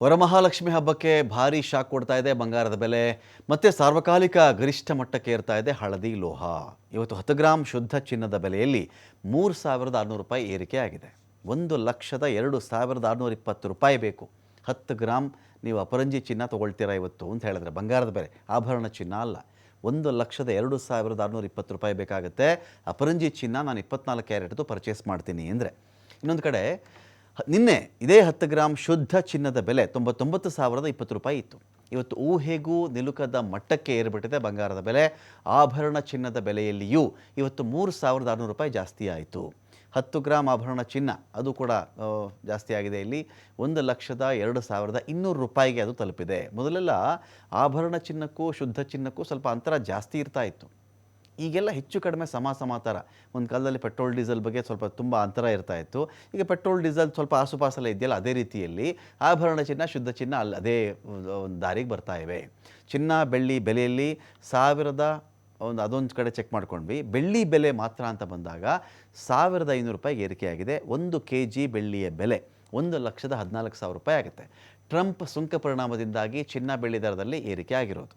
ವರಮಹಾಲಕ್ಷ್ಮಿ ಹಬ್ಬಕ್ಕೆ ಭಾರೀ ಶಾಕ್ ಕೊಡ್ತಾ ಇದೆ ಬಂಗಾರದ ಬೆಲೆ. ಮತ್ತೆ ಸಾರ್ವಕಾಲಿಕ ಗರಿಷ್ಠ ಮಟ್ಟಕ್ಕೆ ಏರ್ತಾ ಇದೆ ಹಳದಿ ಲೋಹ. ಇವತ್ತು 10 ಗ್ರಾಂ ಶುದ್ಧ ಚಿನ್ನದ ಬೆಲೆಯಲ್ಲಿ ₹3,600 ಏರಿಕೆ ಆಗಿದೆ. 1,02,620 ಬೇಕು. 10 ಗ್ರಾಂ ನೀವು ಅಪರಂಜಿ ಚಿನ್ನ ತೊಗೊಳ್ತೀರಾ ಇವತ್ತು ಅಂತ ಹೇಳಿದ್ರೆ, ಬಂಗಾರದ ಬೆಲೆ, ಆಭರಣ ಚಿನ್ನ ಅಲ್ಲ. 1,02,620 ಬೇಕಾಗುತ್ತೆ. ಅಪರಂಜಿ ಚಿನ್ನ ನಾನು 24 ಕ್ಯಾರೆಟ್ದು ಪರ್ಚೇಸ್ ಮಾಡ್ತೀನಿ ಅಂದರೆ. ಇನ್ನೊಂದು ಕಡೆ ನಿನ್ನೆ ಇದೇ 10 ಗ್ರಾಂ ಶುದ್ಧ ಚಿನ್ನದ ಬೆಲೆ ₹99,020 ಇತ್ತು. ಇವತ್ತು ಊಹೆಗೂ ನಿಲುಕದ ಮಟ್ಟಕ್ಕೆ ಏರಿಬಿಟ್ಟಿದೆ ಬಂಗಾರದ ಬೆಲೆ. ಆಭರಣ ಚಿನ್ನದ ಬೆಲೆಯಲ್ಲಿಯೂ ಇವತ್ತು ₹3,600 ಜಾಸ್ತಿ ಆಯಿತು. 10 ಗ್ರಾಂ ಆಭರಣ ಚಿನ್ನ ಅದು ಕೂಡ ಜಾಸ್ತಿ ಆಗಿದೆ. ಇಲ್ಲಿ ₹1,02,200 ಅದು ತಲುಪಿದೆ. ಮೊದಲೆಲ್ಲ ಆಭರಣ ಚಿನ್ನಕ್ಕೂ ಶುದ್ಧ ಚಿನ್ನಕ್ಕೂ ಸ್ವಲ್ಪ ಅಂತರ ಜಾಸ್ತಿ ಇರ್ತಾ ಇತ್ತು. ಈಗೆಲ್ಲ ಹೆಚ್ಚು ಕಡಿಮೆ ಸಮಾಸಮಾತರ. ಒಂದು ಕಾಲದಲ್ಲಿ ಪೆಟ್ರೋಲ್ ಡೀಸೆಲ್ ಬಗ್ಗೆ ಸ್ವಲ್ಪ ತುಂಬ ಅಂತರ ಇರ್ತಾ ಇತ್ತು. ಈಗ ಪೆಟ್ರೋಲ್ ಡೀಸೆಲ್ ಸ್ವಲ್ಪ ಆಸುಪಾಸಲ್ಲ ಇದೆಯಲ್ಲ, ಅದೇ ರೀತಿಯಲ್ಲಿ ಆಭರಣ ಚಿನ್ನ ಶುದ್ಧ ಚಿನ್ನ ಅದೇ ಒಂದು ದಾರಿಗೆ ಬರ್ತಾ ಇವೆ. ಚಿನ್ನ ಬೆಳ್ಳಿ ಬೆಲೆಯಲ್ಲಿ ಅದೊಂದು ಕಡೆ ಚೆಕ್ ಮಾಡ್ಕೊಂಡ್ವಿ. ಬೆಳ್ಳಿ ಬೆಲೆ ಮಾತ್ರ ಅಂತ ಬಂದಾಗ ₹1,500 ಏರಿಕೆಯಾಗಿದೆ. 1 kg ಬೆಳ್ಳಿಯ ಬೆಲೆ ₹1,14,000 ಆಗುತ್ತೆ. ಟ್ರಂಪ್ ಸುಂಕ ಪರಿಣಾಮದಿಂದಾಗಿ ಚಿನ್ನ ಬೆಳ್ಳಿ ದರದಲ್ಲಿ ಏರಿಕೆ ಆಗಿರೋದು.